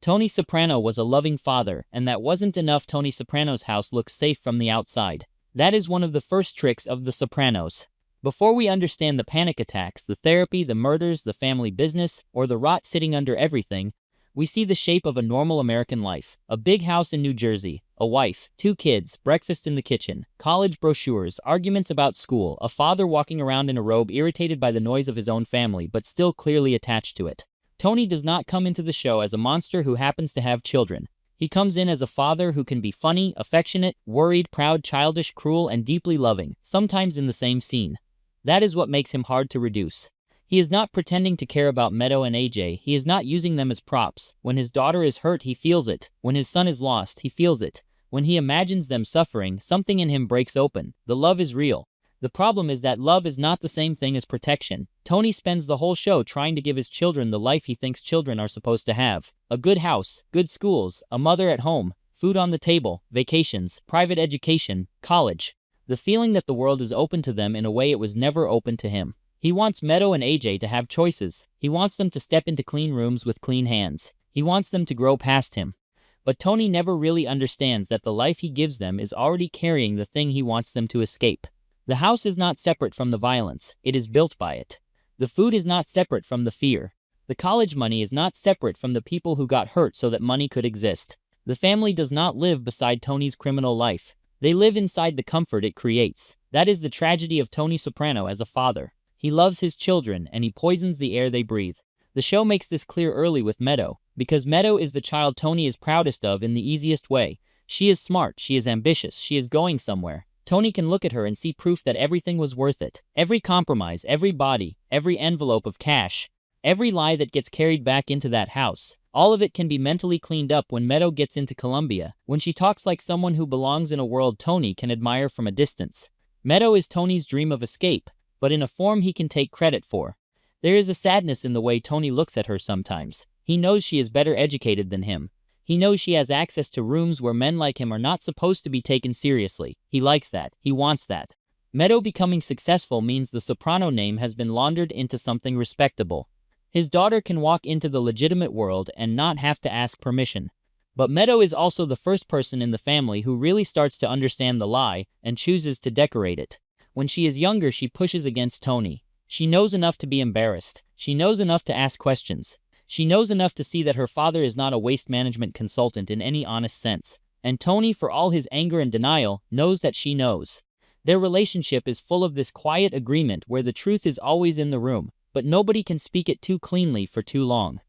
Tony Soprano was a loving father, and that wasn't enough. Tony Soprano's house looks safe from the outside. That is one of the first tricks of The Sopranos. Before we understand the panic attacks, the therapy, the murders, the family business, or the rot sitting under everything, we see the shape of a normal American life. A big house in New Jersey, a wife, 2 kids, breakfast in the kitchen, college brochures, arguments about school, a father walking around in a robe irritated by the noise of his own family but still clearly attached to it. Tony does not come into the show as a monster who happens to have children. He comes in as a father who can be funny, affectionate, worried, proud, childish, cruel, and deeply loving, sometimes in the same scene. That is what makes him hard to reduce. He is not pretending to care about Meadow and AJ. He is not using them as props. When his daughter is hurt, he feels it. When his son is lost, he feels it. When he imagines them suffering, something in him breaks open. The love is real. The problem is that love is not the same thing as protection. Tony spends the whole show trying to give his children the life he thinks children are supposed to have. A good house, good schools, a mother at home, food on the table, vacations, private education, college. The feeling that the world is open to them in a way it was never open to him. He wants Meadow and AJ to have choices. He wants them to step into clean rooms with clean hands. He wants them to grow past him. But Tony never really understands that the life he gives them is already carrying the thing he wants them to escape. The house is not separate from the violence, it is built by it. The food is not separate from the fear. The college money is not separate from the people who got hurt so that money could exist. The family does not live beside Tony's criminal life. They live inside the comfort it creates. That is the tragedy of Tony Soprano as a father. He loves his children, and he poisons the air they breathe. The show makes this clear early with Meadow, because Meadow is the child Tony is proudest of in the easiest way. She is smart, she is ambitious, she is going somewhere. Tony can look at her and see proof that everything was worth it. Every compromise, every body, every envelope of cash, every lie that gets carried back into that house. All of it can be mentally cleaned up when Meadow gets into Colombia, when she talks like someone who belongs in a world Tony can admire from a distance. Meadow is Tony's dream of escape, but in a form he can take credit for. There is a sadness in the way Tony looks at her sometimes. He knows she is better educated than him. He knows she has access to rooms where men like him are not supposed to be taken seriously. He likes that. He wants that. Meadow becoming successful means the Soprano name has been laundered into something respectable. His daughter can walk into the legitimate world and not have to ask permission. But Meadow is also the first person in the family who really starts to understand the lie and chooses to decorate it. When she is younger, she pushes against Tony. She knows enough to be embarrassed. She knows enough to ask questions. She knows enough to see that her father is not a waste management consultant in any honest sense. And Tony, for all his anger and denial, knows that she knows. Their relationship is full of this quiet agreement where the truth is always in the room, but nobody can speak it too cleanly for too long.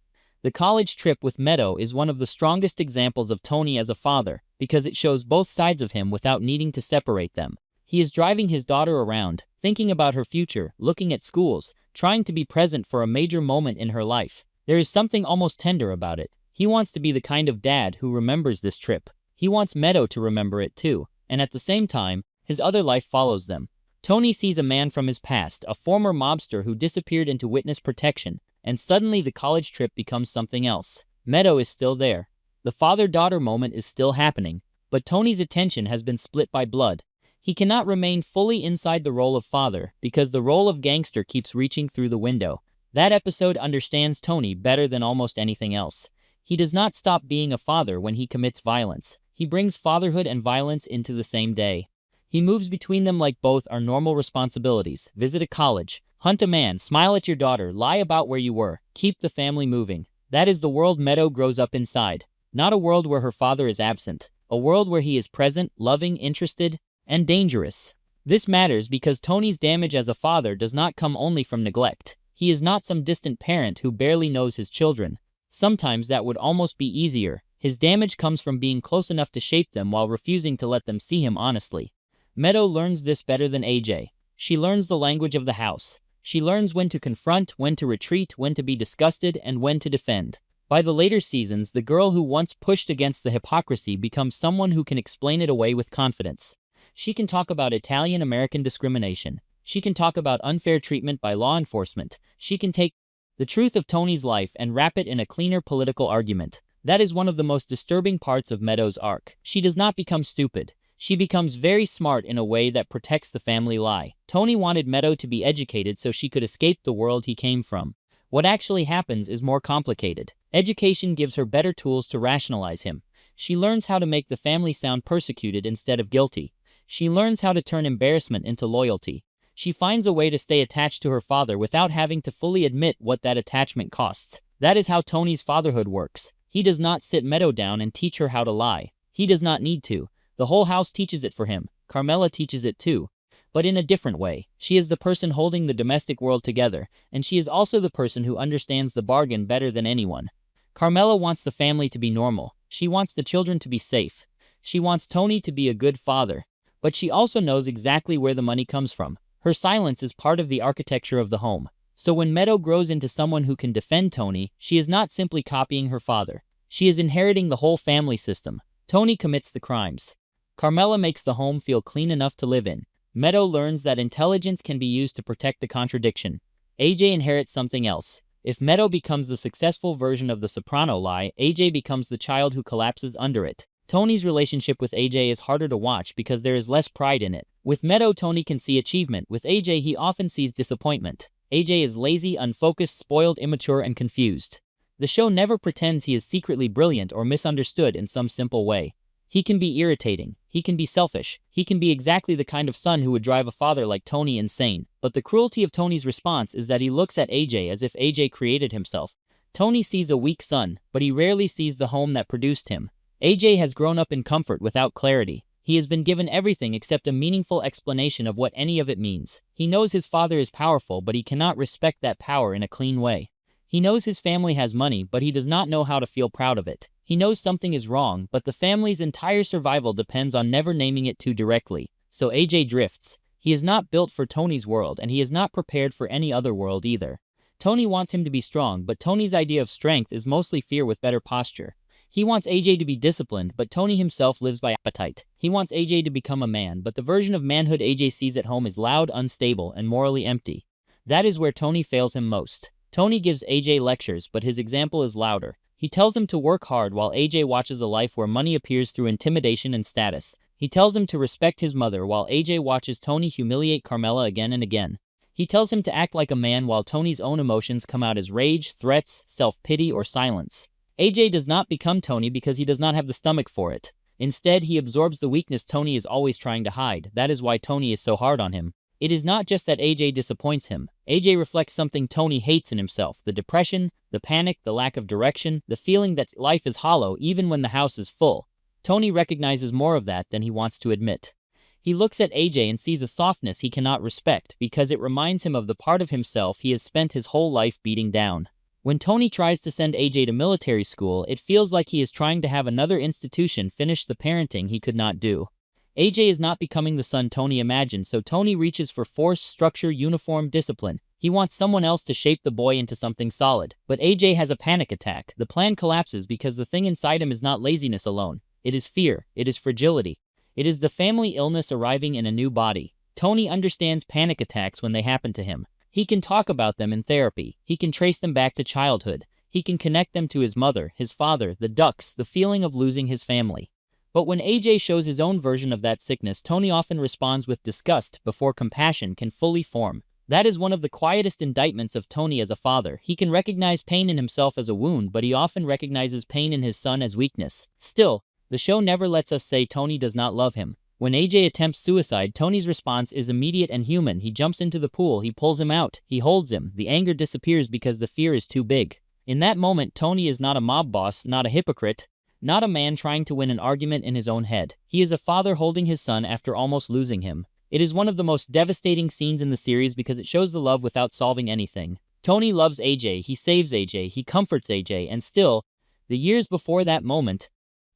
The college trip with Meadow is one of the strongest examples of Tony as a father, because it shows both sides of him without needing to separate them. He is driving his daughter around, thinking about her future, looking at schools, trying to be present for a major moment in her life. There is something almost tender about it. He wants to be the kind of dad who remembers this trip. He wants Meadow to remember it too, and at the same time, his other life follows them. Tony sees a man from his past, a former mobster who disappeared into witness protection, and suddenly the college trip becomes something else. Meadow is still there. The father-daughter moment is still happening, but Tony's attention has been split by blood. He cannot remain fully inside the role of father, because the role of gangster keeps reaching through the window. That episode understands Tony better than almost anything else. He does not stop being a father when he commits violence. He brings fatherhood and violence into the same day. He moves between them like both are normal responsibilities. Visit a college, hunt a man, smile at your daughter, lie about where you were, keep the family moving. That is the world Meadow grows up inside. Not a world where her father is absent. A world where he is present, loving, interested, and dangerous. This matters because Tony's damage as a father does not come only from neglect. He is not some distant parent who barely knows his children. Sometimes that would almost be easier. His damage comes from being close enough to shape them while refusing to let them see him honestly. Meadow learns this better than AJ. She learns the language of the house. She learns when to confront, when to retreat, when to be disgusted, and when to defend. By the later seasons, the girl who once pushed against the hypocrisy becomes someone who can explain it away with confidence. She can talk about Italian-American discrimination. She can talk about unfair treatment by law enforcement. She can take the truth of Tony's life and wrap it in a cleaner political argument. That is one of the most disturbing parts of Meadow's arc. She does not become stupid. She becomes very smart in a way that protects the family lie. Tony wanted Meadow to be educated so she could escape the world he came from. What actually happens is more complicated. Education gives her better tools to rationalize him. She learns how to make the family sound persecuted instead of guilty. She learns how to turn embarrassment into loyalty. She finds a way to stay attached to her father without having to fully admit what that attachment costs. That is how Tony's fatherhood works. He does not sit Meadow down and teach her how to lie. He does not need to. The whole house teaches it for him. Carmela teaches it too. But in a different way. She is the person holding the domestic world together, and she is also the person who understands the bargain better than anyone. Carmela wants the family to be normal. She wants the children to be safe. She wants Tony to be a good father. But she also knows exactly where the money comes from. Her silence is part of the architecture of the home. So when Meadow grows into someone who can defend Tony, she is not simply copying her father. She is inheriting the whole family system. Tony commits the crimes. Carmela makes the home feel clean enough to live in. Meadow learns that intelligence can be used to protect the contradiction. AJ inherits something else. If Meadow becomes the successful version of the Soprano lie, AJ becomes the child who collapses under it. Tony's relationship with AJ is harder to watch because there is less pride in it. With Meadow, Tony can see achievement. With AJ, he often sees disappointment. AJ is lazy, unfocused, spoiled, immature, and confused. The show never pretends he is secretly brilliant or misunderstood in some simple way. He can be irritating. He can be selfish. He can be exactly the kind of son who would drive a father like Tony insane. But the cruelty of Tony's response is that he looks at AJ as if AJ created himself. Tony sees a weak son, but he rarely sees the home that produced him. AJ has grown up in comfort without clarity. He has been given everything except a meaningful explanation of what any of it means. He knows his father is powerful, but he cannot respect that power in a clean way. He knows his family has money, but he does not know how to feel proud of it. He knows something is wrong, but the family's entire survival depends on never naming it too directly. So AJ drifts. He is not built for Tony's world, and he is not prepared for any other world either. Tony wants him to be strong, but Tony's idea of strength is mostly fear with better posture. He wants AJ to be disciplined, but Tony himself lives by appetite. He wants AJ to become a man, but the version of manhood AJ sees at home is loud, unstable, and morally empty. That is where Tony fails him most. Tony gives AJ lectures, but his example is louder. He tells him to work hard while AJ watches a life where money appears through intimidation and status. He tells him to respect his mother while AJ watches Tony humiliate Carmela again and again. He tells him to act like a man while Tony's own emotions come out as rage, threats, self-pity, or silence. AJ does not become Tony because he does not have the stomach for it. Instead, he absorbs the weakness Tony is always trying to hide. That is why Tony is so hard on him. It is not just that AJ disappoints him. AJ reflects something Tony hates in himself: the depression, the panic, the lack of direction, the feeling that life is hollow even when the house is full. Tony recognizes more of that than he wants to admit. He looks at AJ and sees a softness he cannot respect because it reminds him of the part of himself he has spent his whole life beating down. When Tony tries to send AJ to military school, it feels like he is trying to have another institution finish the parenting he could not do. AJ is not becoming the son Tony imagined, so Tony reaches for force, structure, uniform, discipline. He wants someone else to shape the boy into something solid. But AJ has a panic attack. The plan collapses because the thing inside him is not laziness alone. It is fear. It is fragility. It is the family illness arriving in a new body. Tony understands panic attacks when they happen to him. He can talk about them in therapy. He can trace them back to childhood. He can connect them to his mother, his father, the ducks, the feeling of losing his family. But when AJ shows his own version of that sickness, Tony often responds with disgust before compassion can fully form. That is one of the quietest indictments of Tony as a father. He can recognize pain in himself as a wound, but he often recognizes pain in his son as weakness. Still, the show never lets us say Tony does not love him. When AJ attempts suicide, Tony's response is immediate and human. He jumps into the pool, he pulls him out, he holds him. The anger disappears because the fear is too big. In that moment, Tony is not a mob boss, not a hypocrite, not a man trying to win an argument in his own head. He is a father holding his son after almost losing him. It is one of the most devastating scenes in the series because it shows the love without solving anything. Tony loves AJ, he saves AJ, he comforts AJ, and still, the years before that moment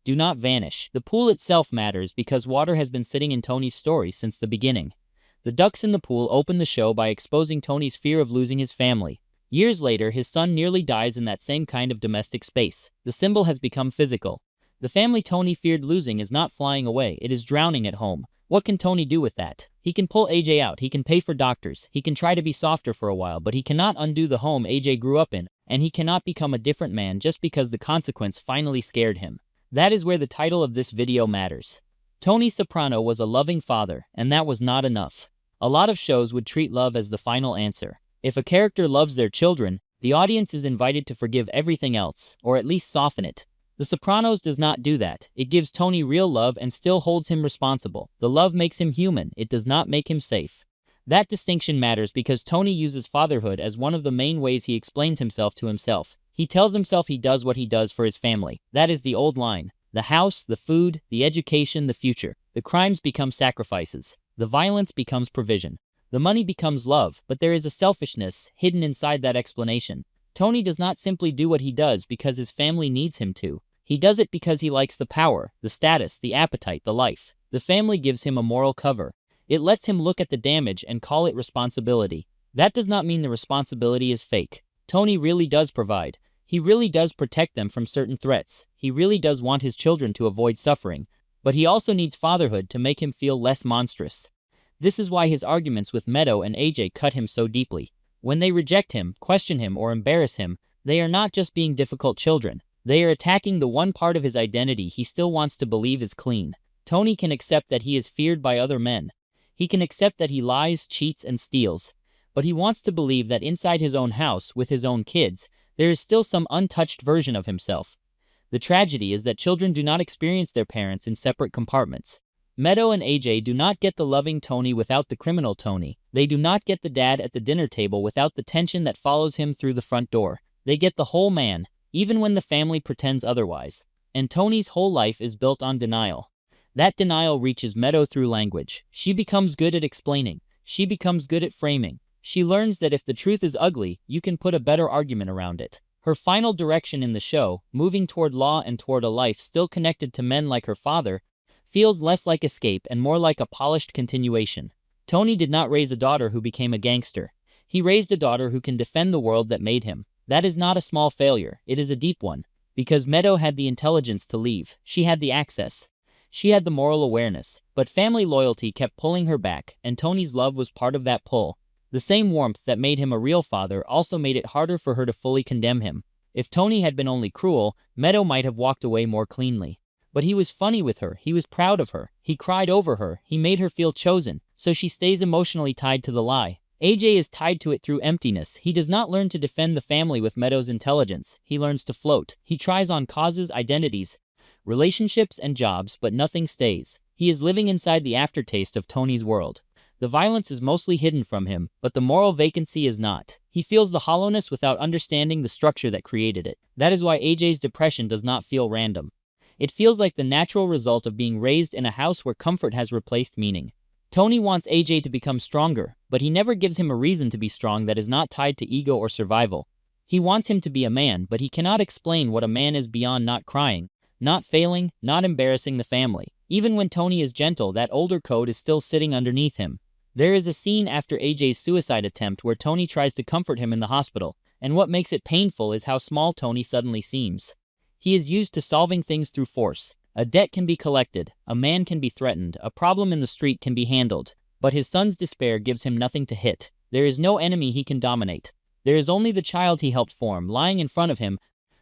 do not vanish. The pool itself matters because water has been sitting in Tony's story since the beginning. The ducks in the pool open the show by exposing Tony's fear of losing his family. Years later, his son nearly dies in that same kind of domestic space. The symbol has become physical. The family Tony feared losing is not flying away, it is drowning at home. What can Tony do with that? He can pull AJ out, he can pay for doctors, he can try to be softer for a while, but he cannot undo the home AJ grew up in, and he cannot become a different man just because the consequence finally scared him. That is where the title of this video matters. Tony Soprano was a loving father, and that was not enough. A lot of shows would treat love as the final answer. If a character loves their children, The audience is invited to forgive everything else, or at least soften it. The Sopranos does not do that. It gives Tony real love and still holds him responsible. The love makes him human, it does not make him safe. That distinction matters because Tony uses fatherhood as one of the main ways he explains himself to himself. He tells himself he does what he does for his family. That is the old line. The house, the food, the education, the future. The crimes become sacrifices. The violence becomes provision. The money becomes love, but there is a selfishness hidden inside that explanation. Tony does not simply do what he does because his family needs him to. He does it because he likes the power, the status, the appetite, the life. The family gives him a moral cover. It lets him look at the damage and call it responsibility. That does not mean the responsibility is fake. Tony really does provide. He really does protect them from certain threats. He really does want his children to avoid suffering. But he also needs fatherhood to make him feel less monstrous. This is why his arguments with Meadow and AJ cut him so deeply. When they reject him, question him, or embarrass him, they are not just being difficult children. They are attacking the one part of his identity he still wants to believe is clean. Tony can accept that he is feared by other men. He can accept that he lies, cheats, and steals. But he wants to believe that inside his own house, with his own kids, there is still some untouched version of himself. The tragedy is that children do not experience their parents in separate compartments. Meadow and AJ do not get the loving Tony without the criminal Tony. They do not get the dad at the dinner table without the tension that follows him through the front door. They get the whole man, even when the family pretends otherwise. And Tony's whole life is built on denial. That denial reaches Meadow through language. She becomes good at explaining. She becomes good at framing. She learns that if the truth is ugly, you can put a better argument around it. Her final direction in the show, moving toward law and toward a life still connected to men like her father, feels less like escape and more like a polished continuation. Tony did not raise a daughter who became a gangster. He raised a daughter who can defend the world that made him. That is not a small failure, it is a deep one. Because Meadow had the intelligence to leave. She had the access. She had the moral awareness. But family loyalty kept pulling her back, and Tony's love was part of that pull. The same warmth that made him a real father also made it harder for her to fully condemn him. If Tony had been only cruel, Meadow might have walked away more cleanly. But he was funny with her, he was proud of her, he cried over her, he made her feel chosen, so she stays emotionally tied to the lie. AJ is tied to it through emptiness. He does not learn to defend the family with Meadow's intelligence. He learns to float. He tries on causes, identities, relationships, and jobs, but nothing stays. He is living inside the aftertaste of Tony's world. The violence is mostly hidden from him, but the moral vacancy is not. He feels the hollowness without understanding the structure that created it. That is why AJ's depression does not feel random. It feels like the natural result of being raised in a house where comfort has replaced meaning. Tony wants AJ to become stronger, but he never gives him a reason to be strong that is not tied to ego or survival. He wants him to be a man, but he cannot explain what a man is beyond not crying, not failing, not embarrassing the family. Even when Tony is gentle, that older code is still sitting underneath him. There is a scene after AJ's suicide attempt where Tony tries to comfort him in the hospital, and what makes it painful is how small Tony suddenly seems. He is used to solving things through force. A debt can be collected, a man can be threatened, a problem in the street can be handled. But his son's despair gives him nothing to hit. There is no enemy he can dominate. There is only the child he helped form, lying in front of him,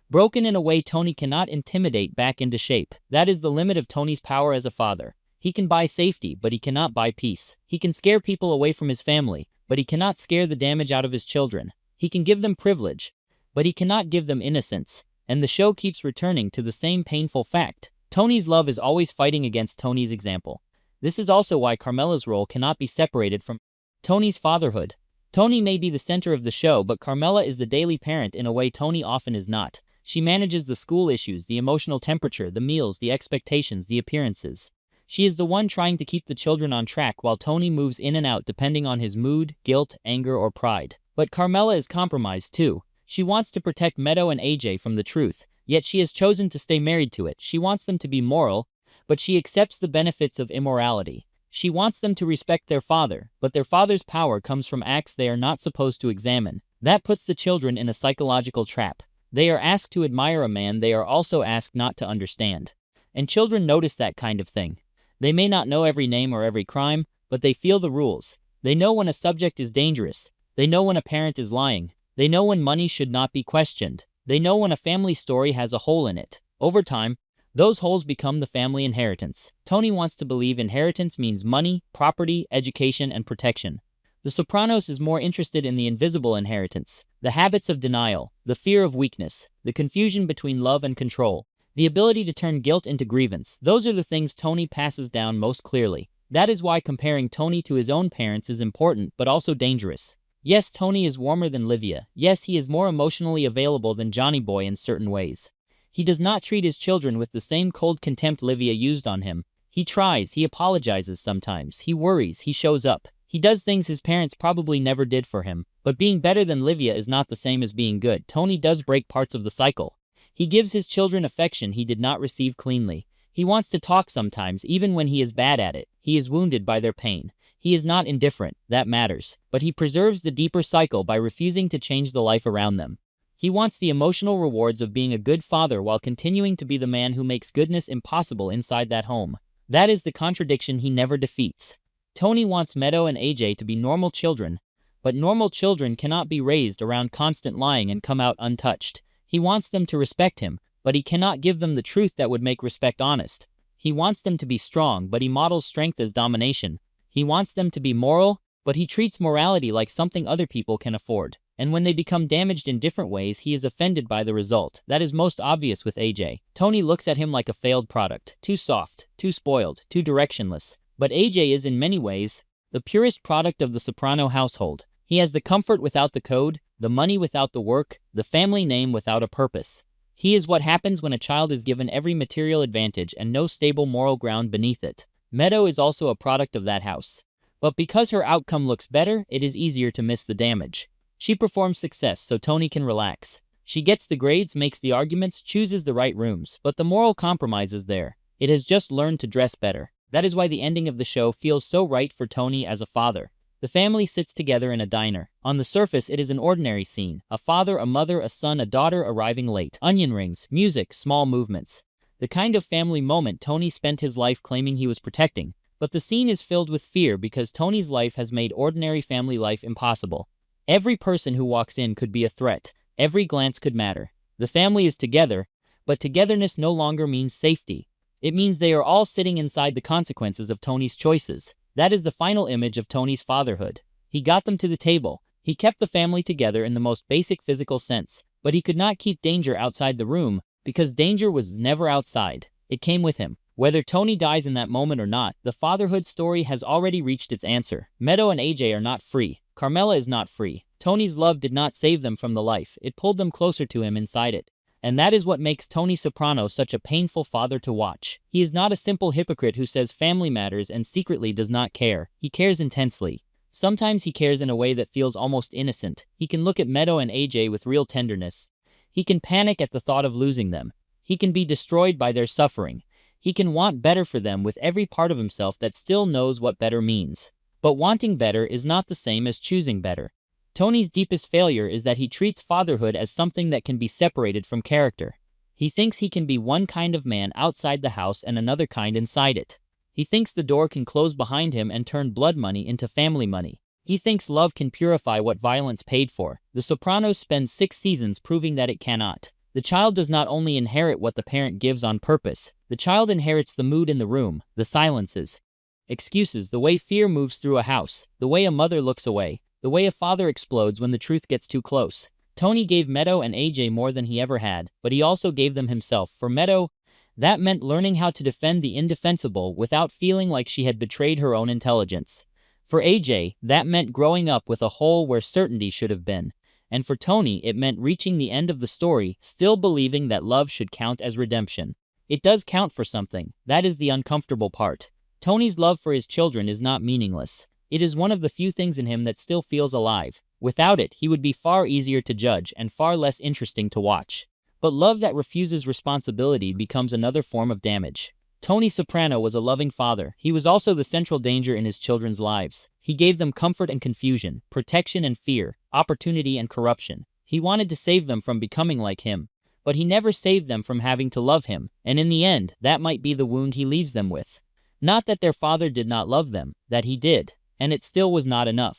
broken in a way Tony cannot intimidate back into shape. That is the limit of Tony's power as a father. He can buy safety, but he cannot buy peace. He can scare people away from his family, but he cannot scare the damage out of his children. He can give them privilege, but he cannot give them innocence. And the show keeps returning to the same painful fact. Tony's love is always fighting against Tony's example. This is also why Carmela's role cannot be separated from Tony's fatherhood. Tony may be the center of the show, but Carmela is the daily parent in a way Tony often is not. She manages the school issues, the emotional temperature, the meals, the expectations, the appearances. She is the one trying to keep the children on track while Tony moves in and out depending on his mood, guilt, anger, or pride. But Carmela is compromised too. She wants to protect Meadow and AJ from the truth, yet she has chosen to stay married to it. She wants them to be moral, but she accepts the benefits of immorality. She wants them to respect their father, but their father's power comes from acts they are not supposed to examine. That puts the children in a psychological trap. They are asked to admire a man they are also asked not to understand. And children notice that kind of thing. They may not know every name or every crime, but they feel the rules. They know when a subject is dangerous. They know when a parent is lying. They know when money should not be questioned. They know when a family story has a hole in it. Over time, those holes become the family inheritance. Tony wants to believe inheritance means money, property, education, and protection. The Sopranos is more interested in the invisible inheritance, The habits of denial, the fear of weakness, the confusion between love and control, the ability to turn guilt into grievance, those are the things Tony passes down most clearly. That is why comparing Tony to his own parents is important but also dangerous. Yes, Tony is warmer than Livia. Yes, he is more emotionally available than Johnny Boy in certain ways. He does not treat his children with the same cold contempt Livia used on him. He tries, he apologizes sometimes, he worries, he shows up. He does things his parents probably never did for him. But being better than Livia is not the same as being good. Tony does break parts of the cycle. He gives his children affection he did not receive cleanly. He wants to talk sometimes, even when he is bad at it. He is wounded by their pain. He is not indifferent, that matters. But he preserves the deeper cycle by refusing to change the life around them. He wants the emotional rewards of being a good father while continuing to be the man who makes goodness impossible inside that home. That is the contradiction he never defeats. Tony wants Meadow and AJ to be normal children, but normal children cannot be raised around constant lying and come out untouched. He wants them to respect him, but he cannot give them the truth that would make respect honest. He wants them to be strong, but he models strength as domination. He wants them to be moral, but he treats morality like something other people can afford. And when they become damaged in different ways, he is offended by the result. That is most obvious with AJ. Tony looks at him like a failed product. Too soft, too spoiled, too directionless. But AJ is in many ways the purest product of the Soprano household. He has the comfort without the code, the money without the work, the family name without a purpose. He is what happens when a child is given every material advantage and no stable moral ground beneath it. Meadow is also a product of that house. But because her outcome looks better, it is easier to miss the damage. She performs success so Tony can relax. She gets the grades, makes the arguments, chooses the right rooms, but the moral compromise is there. It has just learned to dress better. That is why the ending of the show feels so right for Tony as a father. The family sits together in a diner. On the surface, it is an ordinary scene. A father, a mother, a son, a daughter arriving late. Onion rings, music, small movements. The kind of family moment Tony spent his life claiming he was protecting. But the scene is filled with fear because Tony's life has made ordinary family life impossible. Every person who walks in could be a threat. Every glance could matter. The family is together, but togetherness no longer means safety. It means they are all sitting inside the consequences of Tony's choices. That is the final image of Tony's fatherhood. He got them to the table. He kept the family together in the most basic physical sense, but he could not keep danger outside the room because danger was never outside. It came with him. Whether Tony dies in that moment or not, the fatherhood story has already reached its answer. Meadow and AJ are not free. Carmela is not free. Tony's love did not save them from the life. It pulled them closer to him inside it. And that is what makes Tony Soprano such a painful father to watch. He is not a simple hypocrite who says family matters and secretly does not care. He cares intensely. Sometimes he cares in a way that feels almost innocent. He can look at Meadow and AJ with real tenderness. He can panic at the thought of losing them. He can be destroyed by their suffering. He can want better for them with every part of himself that still knows what better means. But wanting better is not the same as choosing better. Tony's deepest failure is that he treats fatherhood as something that can be separated from character. He thinks he can be one kind of man outside the house and another kind inside it. He thinks the door can close behind him and turn blood money into family money. He thinks love can purify what violence paid for. The Sopranos spend 6 seasons proving that it cannot. The child does not only inherit what the parent gives on purpose. The child inherits the mood in the room, the silences, excuses, the way fear moves through a house, the way a mother looks away, the way a father explodes when the truth gets too close. Tony gave Meadow and AJ more than he ever had, but he also gave them himself. For Meadow, that meant learning how to defend the indefensible without feeling like she had betrayed her own intelligence. For AJ, that meant growing up with a hole where certainty should have been. And for Tony, it meant reaching the end of the story, still believing that love should count as redemption. It does count for something. That is the uncomfortable part. Tony's love for his children is not meaningless. It is one of the few things in him that still feels alive. Without it, he would be far easier to judge and far less interesting to watch. But love that refuses responsibility becomes another form of damage. Tony Soprano was a loving father. He was also the central danger in his children's lives. He gave them comfort and confusion, protection and fear, opportunity and corruption. He wanted to save them from becoming like him. But he never saved them from having to love him, and in the end, that might be the wound he leaves them with. Not that their father did not love them, that he did, and it still was not enough.